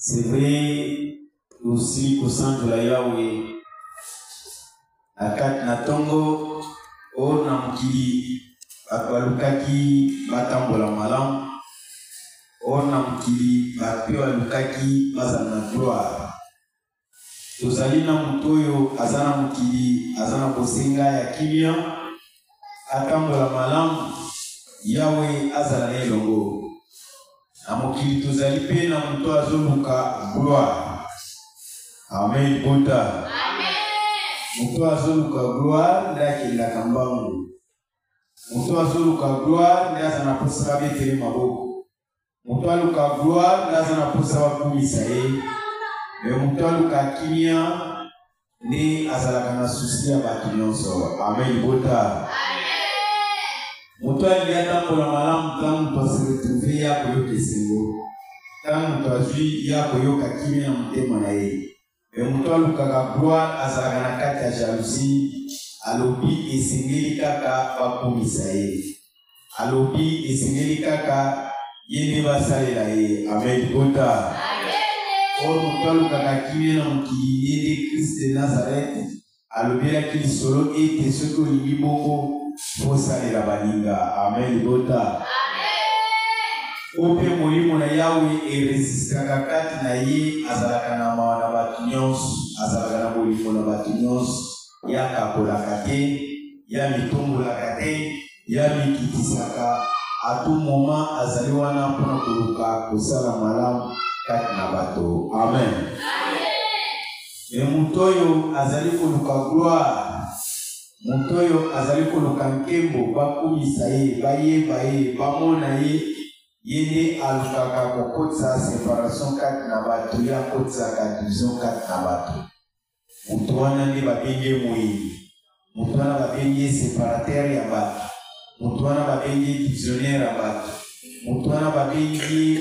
C'est vrai aussi au centre de la Yahweh. Akat natongo o namkili akwalukaki batambola malam o namkili bakyo alukaki bazana gloire. Tozali na mutoyo azana mukili azana bosenga ya kimia atambola malam Yahweh azala na elongo. Amokili tozali pe na muto azoluka gloire. Amen bota. Amen. Muto azoluka gloire ndaki ndakambangu. Muto azoluka gloire ndaza na posa betele maboko. Muto aluka gloire ndaza na posa bakumisa ye. Muto aluka kimia ni azalaka na susi ya batu nyonso. Amen bota. Muto aliata mpola malamu tangu twase retrouver ya koyoka esengo. Tangu twazwi ya koyoka kimia na mutema na ye. Muto alukaka gloire azalaka na kati ya jalousie. Alobi esengeli kaka bakumisa ye. Alobi esengeli kaka yende basalela ye. Amen bota. Or muto alukaka kimia na mukili yende Christ de Nazareth. Alobi akili solo ete soki olingi bongo fosalela baninga. Amen bota. Ope molimo na Yahweh eresistaka kati na ye azalaka na mawa na batu nyonso. Azalaka na molimo na batu nyonso. Ya kakolaka te, ya mitombolaka te, ya mikitisaka. A tout moment azali wana mpona koluka kosala malamu kati na bato. Amen. Mutoyo azali koluka gloire. Mutoyo azali koluka nkembo bakumisa ye, bayeba ye, bamona ye. Yende alukaka kokotsa séparation kati na bato, ya kotsaka division kati na bato. Mutu wana nde babenge moyini. Mutu wana babenge séparateur ya bato. Mutu wana babenge divisionnaire ya bato. Mutu wana babenge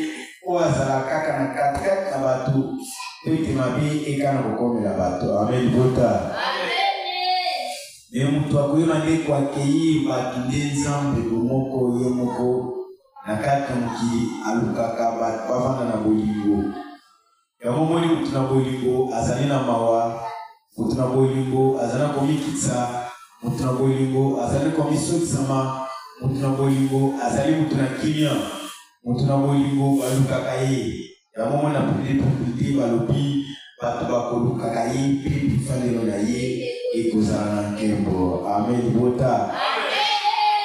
oyo azala kaka na kati na bato. Ete mabe ekana kokomela bato. Amen bota. Me mutu akoyeba nde kwakei bato nde Nzambe bomoko ye moko. Na kati mukili alukaka bato bavanda na bolingo. Yango moni mutu na bolingo azali na mawa. Mutu na bolingo azali komikitsa. Mutu na bolingo azali komisokisama. Mutu na bolingo azali mutu na kimia. Mutu na bolingo alukaka ye. Yango moni na publicité balobi bato bakolukaka ye pe bifalelo na ye ekozala na nkembo. Amen bota.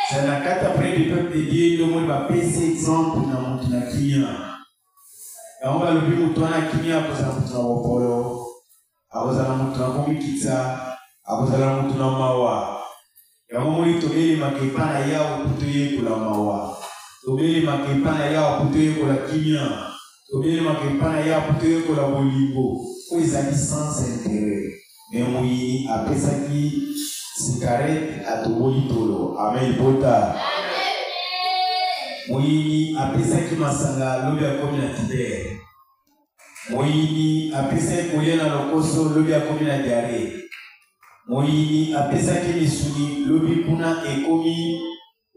C'est la carte après du peuple de Dieu, le monde va passer exemple dans mon kimia. Et on va le dire, on a kimia pour ça, pour ça, pour ça, pour ça, pour ça, pour mawa. Et on va dire, tobeli makepana yao putoye kula mawa. Tobeli makepana yao putoye kula kimia. Tobeli makepana yao putoye kula bolingo. Pour les amis sans intérêt. Mais moi, après ça qui cigarette à Tobolitolo. Amen bota. Moyini apesa ki masanga lobi akomi na Tibere. Moyini apesa kolia na lokoso lobi akomi na diare. Moyini apesa ki misuni lobi kuna ekomi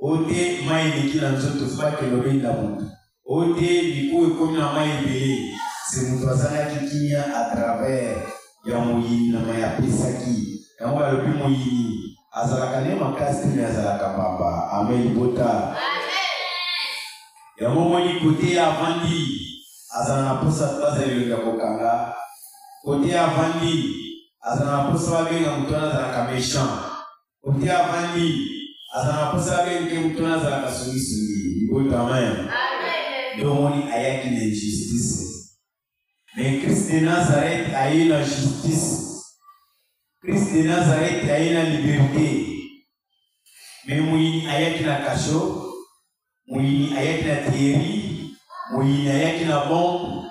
ote mai nikila nzoto fake lobi na mutu. Ote liku ekomi na mai bele. Se mutu azana kikinya à travers ya moyini na mai apesa ki. Yango alobi moyini azalaka ne makasi te azalaka pamba. Amen bota. Yango moni kote ya vandi azala na posa bazali ya kokanga. Kote ya vandi azala na posa babenga mutu azalaka méchant. Kote ya vandi Azana posa ke mutuna za kasuni amen. Domoni ayaki na justice. Mais Christ de Nazareth a eu la justice. Christ de Nazareth a eu la liberté. Mais mouini ayaki na kasho, mouini ayaki na théorie, mouini ayaki na bombe,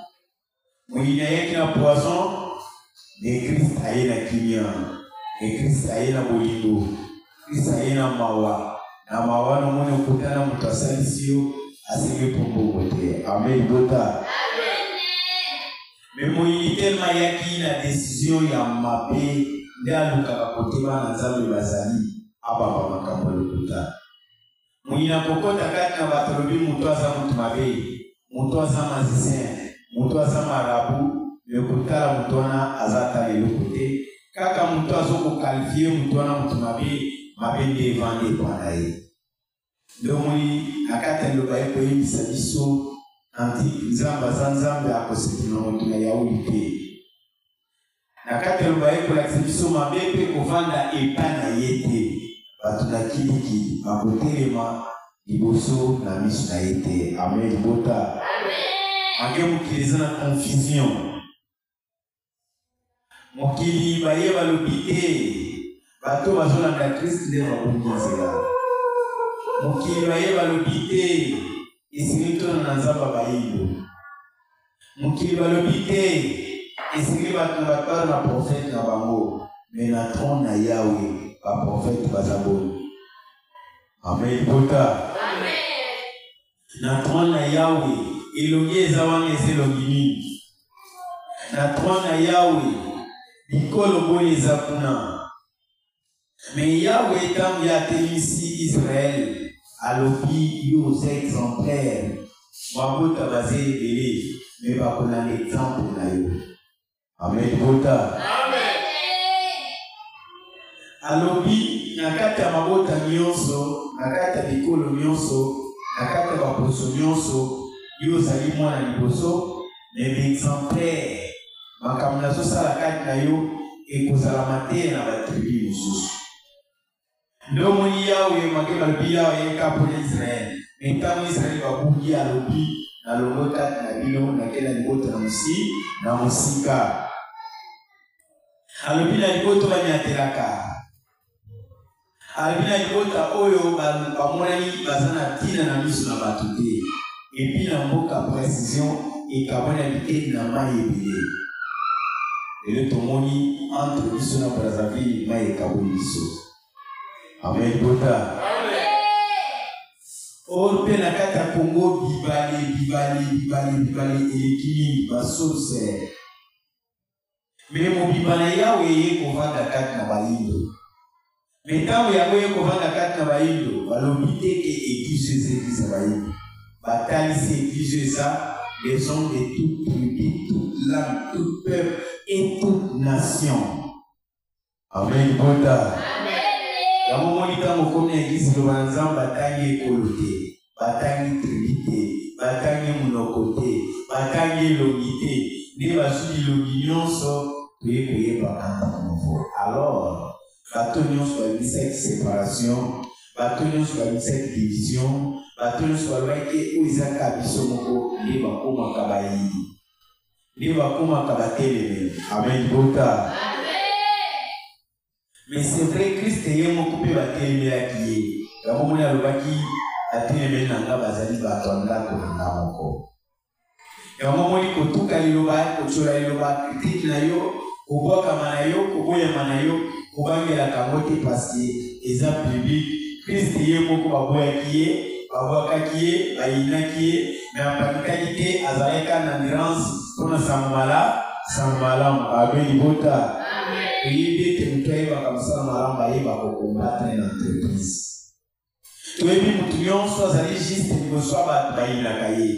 mouini ayaki na poison. Mais Christ a eu la kimia. Et Christ a eu la bolingo. Christ a eu la mawa. Na mawa no mone kutana mutasalisio asige pombo bote. Amen bota. Mais mouini tellement yaki na décision ya mabe ndaluka kakotema na nzambe bazali. Aba makambo lokuta mwina kokota kati na batolobi mutu aza mutu mabe, mutu aza mazisien, mutu aza marabu, lokutala mutu wana azata lelokote kaka mutu azoko kalifie mutu wana mutu mabe nde evande pwana ye. Ndomoni akata loba yeko yebisa biso anti nzambe aza nzambe akosetina mutu na yauli te. Nakata loba yeko lakisa biso mabe pe kovanda epa na ye te. Batuna kiliki makotelema liboso na misu na ete. Amen bota. Ange mukiliza na confusion. Mukili baye balobite bato bazolanda Christ nde babungizela. Mukili baye balobite isilito na nzamba bayindo. Mukili balobite isili bato batwala na prophète na bango. Mais na trône na Yahweh ba prophète bazaboni. Amen bota. Na trône na Yahweh elongi ezawanga eselongi nini. Na trône na Yahweh bikolo boni eza kuna. Mais Yahweh ntango ya atelemisi Israël alobi yo oza exemplaire babota baza ebele mais bakolanda exemple na yo. Amen bota. Alobi nakata mabota nyonso, nakata bikolo nyonso, nakata baposo nyonso, yo zali mwana liboso, mais exemplaire makambo nazosala kati na yo ekozala mate na batribu mosusu. Ndomoni Yawe make balobi Yawe yeka mpona Israele. Mais ntango Israele babungi alobi nalongo kati na bino nakela libota na mosika. Alobi na liboto banyatelaka. Alibina libota oyo bamonani bazana tina na misu na bato te. Epi na mboka précision ekabona bite na mai ebele. Ele tomoni entre biso na Brazzaville mai ekaboni biso. Amen bota. Or pe na kati ya Congo bibali elekili basose. Mais mo bibana yawe ye kovanda kati na bayindo. Mais tant que vous kovanda kati na bayindo balobi te ke église église bayindo batali ces églises ça les hommes de toute tribu, toute langue, tout peuple et toute nation. Amen bota. Ya momoni tango komi église lo banzam batangi ekolo te, batangi tribu te, batangi monoko te, batangi elongi te, nde bazwi elongi nyonso toyekoyeba kanta nouveau. Alors bato nyonso babi cette séparation, bato nyonso babi cette division, bato nyonso balobaki oyo ezaka biso moko nde bakomaka bayini, nde bakomaka batelemi. Amen bota. Mais c'est vrai Christ ye moko mpe batelemelaki ye. Yango moni alobaki atelemeli na nga bazali bato ya ndako na nga moko. Yango moni kotuka liloba, kotiola liloba, kritiki na yo, kobwakama na yo, koboyama na yo, kobangela kango te parce que eza public. Christ ye moko baboyaki ye, babwakaki ye, bayinaki ye, mais apanikaki te azalaki na endurance mpona sango malamu. Amen bota. Oyebi ete mutu ayebaka mosala malamu ayeba kokombatre na entreprise. Toyebi mutu nyonso azali juste liboso ya bato bayinaka ye,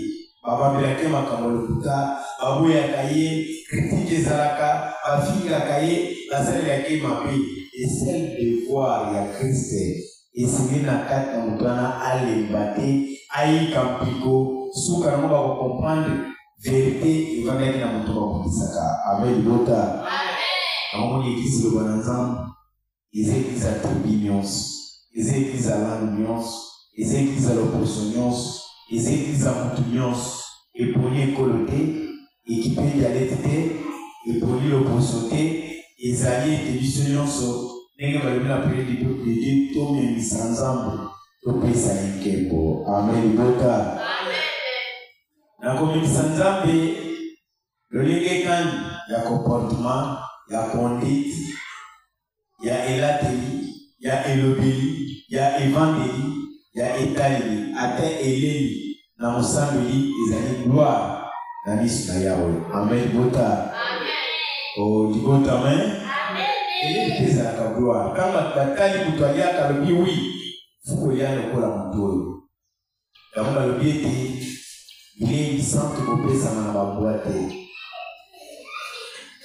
babambelaki makambo lokuta, baboyaka ye, kritike ezalaka, bafingaka ye, basalelaki mabe. Et celle de voir ya Christ esili na kati na mutu wana alemba te, ayika mpiko, suka nango bakokomprendre vérité evandaki na mutu bakokisaka. Amen bota. Amoni église le bon ensemble, les églises à tribu nyonso, les églises à l'Alliance, les églises à l'opposition, les églises à Moutunions, et pour les colotés, équipés d'allété, et pour l'opposition, les alliés et les sonnons, les gens qui ont appelé les deux tomes et mis ensemble, au pays Saïkebo. Amen. Amen. Dans la communauté Sanzambe, le Léguécan, il y a comportement, il y a conduite, il y a Elateli, il y a Elobeli, il y a Evangélie, il y a Etaleli, Ate Eleli, dans mon samedi, ils allaient gloire dans l'issue de Yahweh. Amen. Bota. Oh, dis bon amen. Amen. Et les à la gloire. Quand la bataille pour toi, il y a le oui, il faut qu'il y ait le col à mon dos. Quand le pied était, il est innocent que vous pouvez s'en avoir boîte.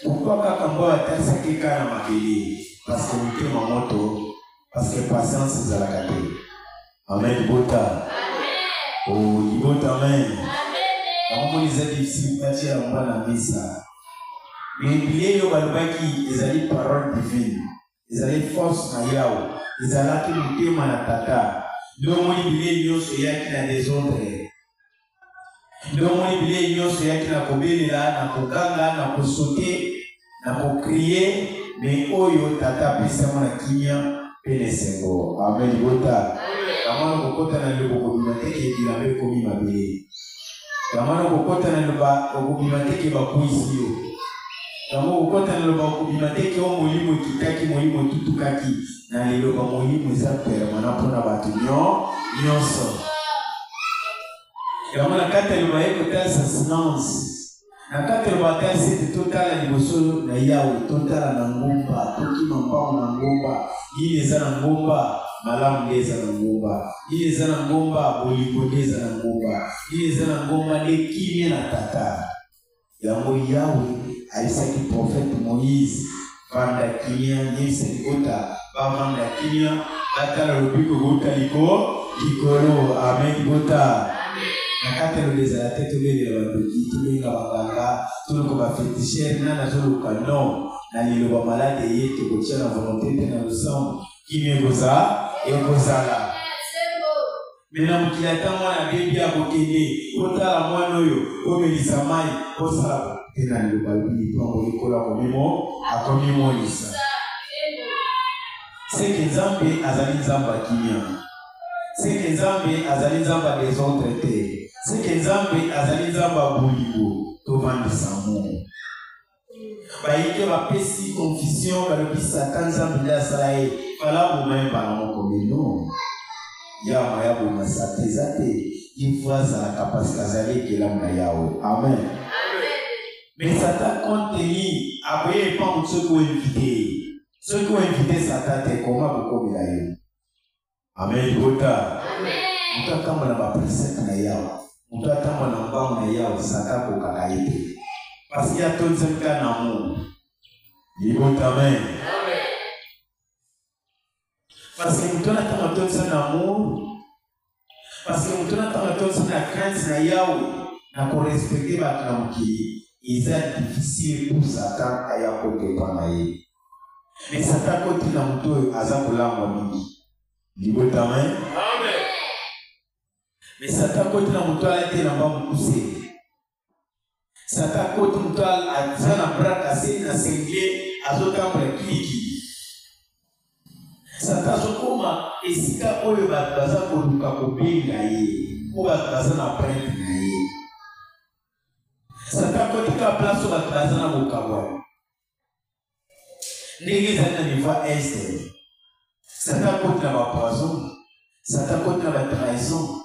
Pourquoi quand on va faire ça qui est à ma télé? Parce que nous sommes en moto, parce que patience c'est à la carte. Amen. Bota. Oh, dis bon amen. Amen. Quand on les a difficiles, pas dire on va la missa. Mais il y a des paroles divines, ils ont des forces à Yahweh, ils ont la tête de Manatata. Le monde il y a des autres. Le monde il y a des là, n'a n'a sauter, n'a crier, mais Oyo Tata Pissama na Kimia, Pénésengo. Amen. Bota. Kamano Kokota na Lubo Bimateke qui l'avait commis ma belle. Kamano Kokota na Lubo Bimateke Bakuisio. Kama ukota na loba kubimateke o mulimu kitaki mulimu tutukaki na liloba mulimu za permanent pona batu nyonso. Kama nakata loba eko tal assassinance. Nakata loba tal c'est total liboso na yawo total na ngomba toki mambao na ngomba ile za na ngomba malamu leza na ngomba ile za na ngomba bolibodeza na ngomba ile za na ngomba de kimia na tata. Yango yawo alisaki prophète Moïse vanda kimia nyese kota ba vanda kimia atala lobiko kota likolo. Amen. Kota nakata loleza la tête obele la badoki tubenga bakanga tuloko ba féticheur nana zoluka non na liloba malade yeto kotia na volonté te na losambo kimia ekozala. Mena mukilata mwana bebi abokende kotala mwana oyo omelisa mai kosala tena liloba libi pango likola komimo akomimo lisa. Seke Nzambe azali Nzambe kimia. Seke Nzambe azali Nzambe des autres te. Seke Nzambe azali Nzambe bolibo tovandisa mo. Baike bapesi confusion balobi Satan Nzambe nde asala ye fala bomayeba na moko meno. Ya mayabu masatezate ifaza la capacité azali kelanga yawo. Amen. Mais Satan compte tenir aboye pas pour ceux qui ont invité. Ceux qui ont invité Satan te comment beaucoup bila yo. Amen. Bota. Amen. Muta kama na baprecept na yawo. Muta kama na mbao na yawo Satan ko kakaite. Parce qu'il y a tout ce cas d'amour. Bota. Amen. Parce que nous avons tout ça d'amour. Parce que nous avons tout ça de crainte na yawo na ko respecter ba tranquille. Il est difficile pour Satan à y apporter panaye. Mais Satan côté na muto azakola mwamini. Bota. Amen. Mais Satan côté na muto a été na mbamukuse. Satan côté muto a zana braka c'est na sengle azotambra kliki. Satan sokoma esika oyo baza koluka kobenga ye ko baza na prêtre na ye. Satan kotika place baza na bokabwa ndenge ezali na niveau est. Satan kotika bapoison, Satan kotika batrahison,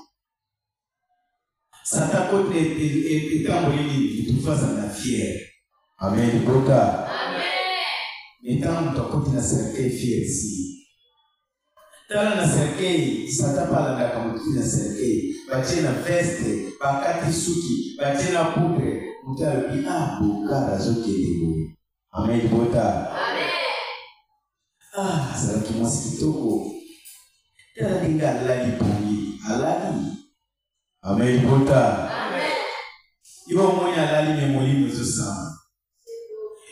Satan kotika etamboli tufaza na fier. Amen. Bota. Metango tokoti na cercueil fier si. Tala na cercueil, Satan pala na kamuti na cercueil. Batie na veste, bakati suki, batie na poudre. Mutalo bi bokara zoke debo. Amen. Bota. Saraki mwasi kitoko. Tala ninga alali pumi. Alali. Amen. Bota. Iwo mwoni alali memoli mwezo sama.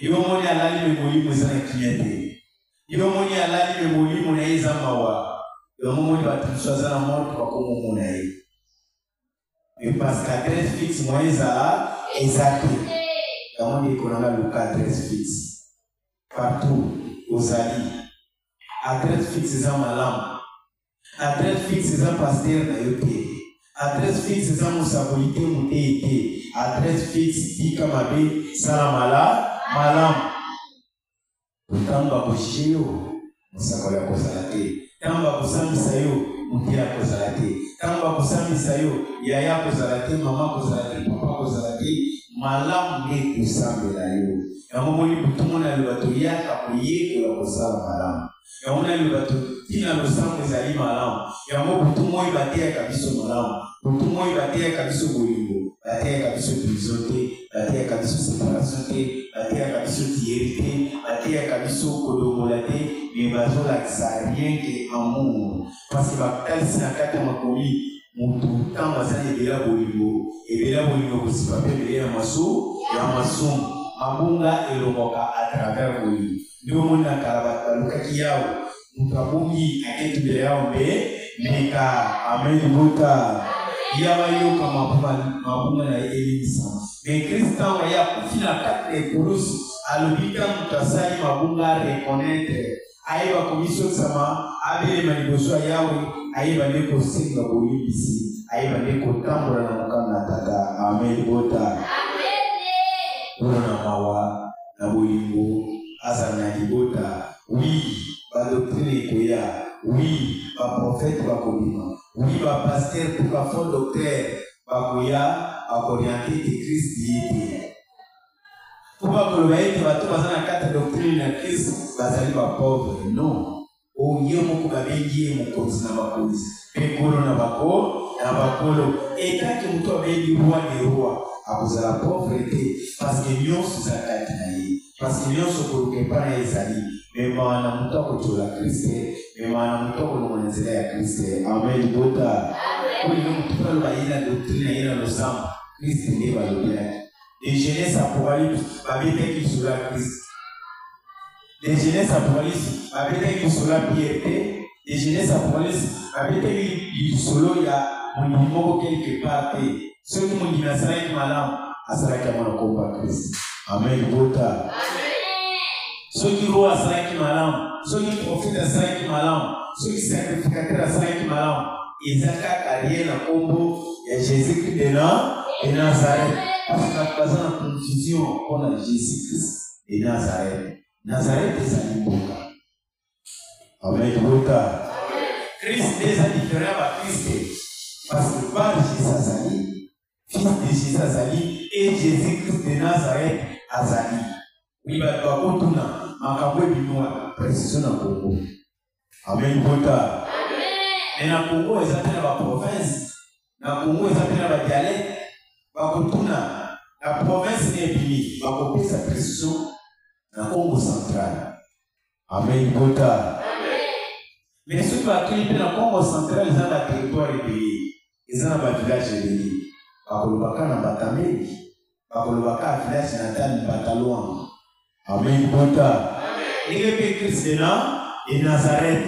Iwo mwoni alali memoli mwezo na kinyate. Iwo mwoni alali memoli mwezo mawa. Le moment où il va te choisir la mort, tu vas comme on est. Et parce qu'adresse fixe, moi, ils ont exacté. Le monde est qu'on a le cas adresse fixe. Partout, aux alliés. Adresse fixe, c'est un malam. Adresse fixe, c'est un pasteur d'ailleurs. Adresse fixe, c'est un moussabilité, mouté. Adresse fixe, dit comme abbé, salamala, malam. Pourtant, on va bouger, moussakole à cause à la tête. Tamba kusami sayo, mutia kozalate. Tamba kusami sayo, yaya kozalate, mama kozalate, papa kozalate, malam ne kusami la yo. Ya momoni butumona lubato yaka kuye kwa kusala malam. Ya mona lubato tina lusamu zali malam. Ya mo butumo ibatea kabiso malam. Butumo ibatea kabiso bolingo, batea kabiso prizote, batea kabiso separasyote, batea kabiso tierite, batea kabiso kodomolate. Mais bazo la rien que amour parce que bakali sina kata makomi mutu tamba sana ebela bolingo kusipa pembele ya maso mabunga elomoka à travers bolingo ndio mona karabata lukaki yao mukabungi aketu yao meka amen buta yawa yo kama mabunga na elisa mais Christian waya kufina kate kurusu alobika mutasali mabunga reconnaître aiba komisho sama abele maniboso yawe aiba ndeko singa bolibisi aiba ndeko tambula na mukana tata amen bota amen na mawa na bolingo azana libota oui ba doctrine koya oui ba prophète ba kobima oui ba pasteur pour ba fond docteur ba koya akorienter de Christ diete pour pas que le baït va tout passer dans quatre doctrines de Christ va salir ba pauvre non o yemo ko babengi mo konzina ba polisi pekolo na bakolo et quand que mtu abendi roi ni roi akuzala pauvreté parce que nyonso zakati na ye parce que nyonso koluke pana ezali mema na mtu akotola Kriste mema na mtu akolonga nzela ya Kriste amen bota amen ko mtu palo baina doctrine ina losamba Kriste ndiye balobela de Genèse Apocalypse babetaki sur la Christ de Genèse Apocalypse babetaki sur la piété de Genèse Apocalypse babetaki solo ya monimoko quelque part ceux qui m'ont dit nasaraki malam asaraki amana komba Christ amen bota amen ceux qui roi asaraki malam ceux qui prophète asaraki malam ceux qui sacrificateur asaraki malam ezaka carrière na kombo ya Jésus-Christ de Nazareth. Parce que nous avons une confusion pour Jésus-Christ et Nazareth. Nazareth est un imboka. Amen. Christ est un différent à Christ. Parce que par Jésus Azali, fils de Jésus Azali, et Jésus-Christ de Nazareth Azali. Oui, bah, tu vas continuer. Makabwe binoa, précision na Congo. Amen. Et na Congo, ils appellent la province. Na Congo, ils appellent la dialecte. Bakutuna la province n'est pas bakopé sa précision dans le Congo central. Amen. Bota. Mais ceux qui ont accueilli dans le Congo central, ils ont un territoire ébélé. Ils ont un village ébélé. Bakolobaka na Batameli. Bakolobaka village natal Bataloan. Amen. Bota. Et le Christ de Nazareth.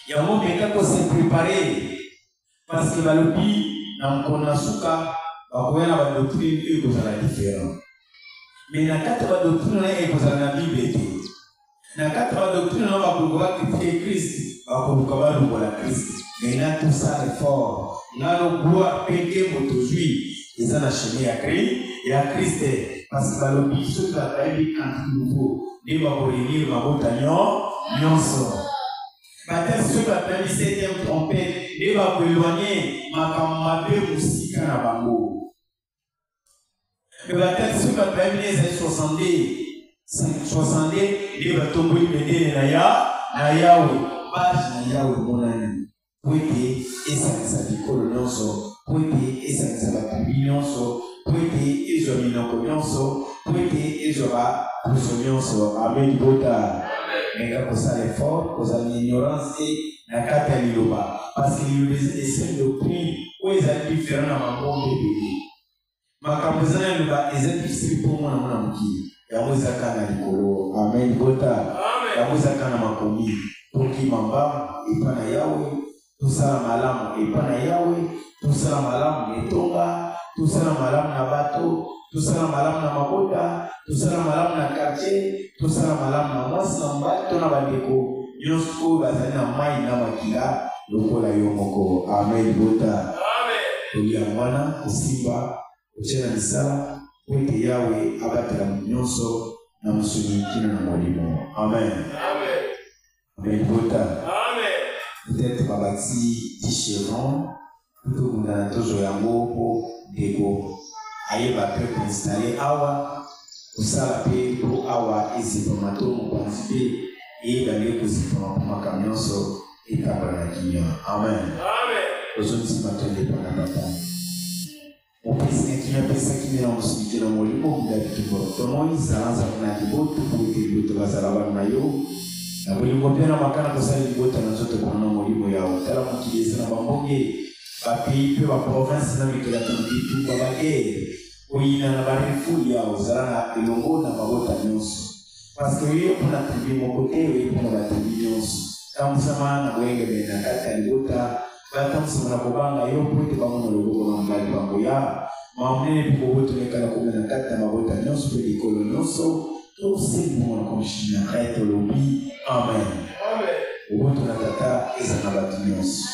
Il y a un moment où s'est préparé parce que Balobi na mkona suka bakoyana ba doctrine iko za différent mais na kata ba doctrine na iko za na Bible te na kata ba doctrine na ba kugoba critiquer Christ ba kugoba ba Christ mais na tout ça est fort na lo gloire peke motozui eza na chemin ya Christ parce que balobi ceux qui va bailler quand nouveau ne ba ko réunir ba botanyo nyonso Baptême ceux qui appellent 7e trompette, et va éloigner ma musika na bango. Le baptême ceux qui appellent les années 70, et va tomber le na Yahweh. Bâche na Yahweh monani. Pouete, et ça bikolo nyonso. Pouete, et ça bakubi nyonso. Pouete, et je minoko nyonso. Pouete, et je va puso nyonso. Amen bota. Mais quand ça est fort, vous avez l'ignorance et la carte à l'iloba. Parce qu'il y a des essais de prix où ils ont différents à ma bombe bébé. Ma campusana est le bas, ils ont difficile pour moi à mon ami. Et on vous a canalisé. Amen. Bota. Amen. yabozaka na makomi tokima mbamu epa na yawe tosala malamu epa na yawe tosala malamu na etonga tosala malamu na bato tosala malamu na mabota tosala malamu na quartier tosala malamu na mwasi na mobali to na bandeko nyonso oyo bazali na mai na makila lokola yo moko. Amen. Bota tolia mwana kosimba kotia na misala po ete yawe abatela nyonso na mosuni kino na molimo. Amen. Amen. Bota peut-être babati différent plutôt kuna tozo yango po dego ayeba pe installer awa osala pe po awa ezipama to mokonzi pe eyebale kozipama po makambo nyonso etambala na kinya. Amen. Ozongisima tonde pana papa opesi na kinya pesa kimi na mosuni na molimo kuda bitumbo tono izalanza kuna liboto po ete liboto bazala bana na yo na bolingo pia na makana kosala libota na nzoto kuna na molimo yao tala mokili eza na bambonge bapays pe baprovince na mikolo ya bitumba bagere oyina na barefuli yao ozala na elongo na mabota nyonso parce que yo mpona tribi moko te oye mpona batribi nyonso tambusama na boyengebele na kati ya libota batambusama na kobanga yo po ete bamona loboko na mobali bango ya mamonene mpe bobotonekala komena na kati ya mabota nyonso mpe likolo nyonso tosemona komishina kai tolobi. Amen. Boboto na tata eza na bato nyonso.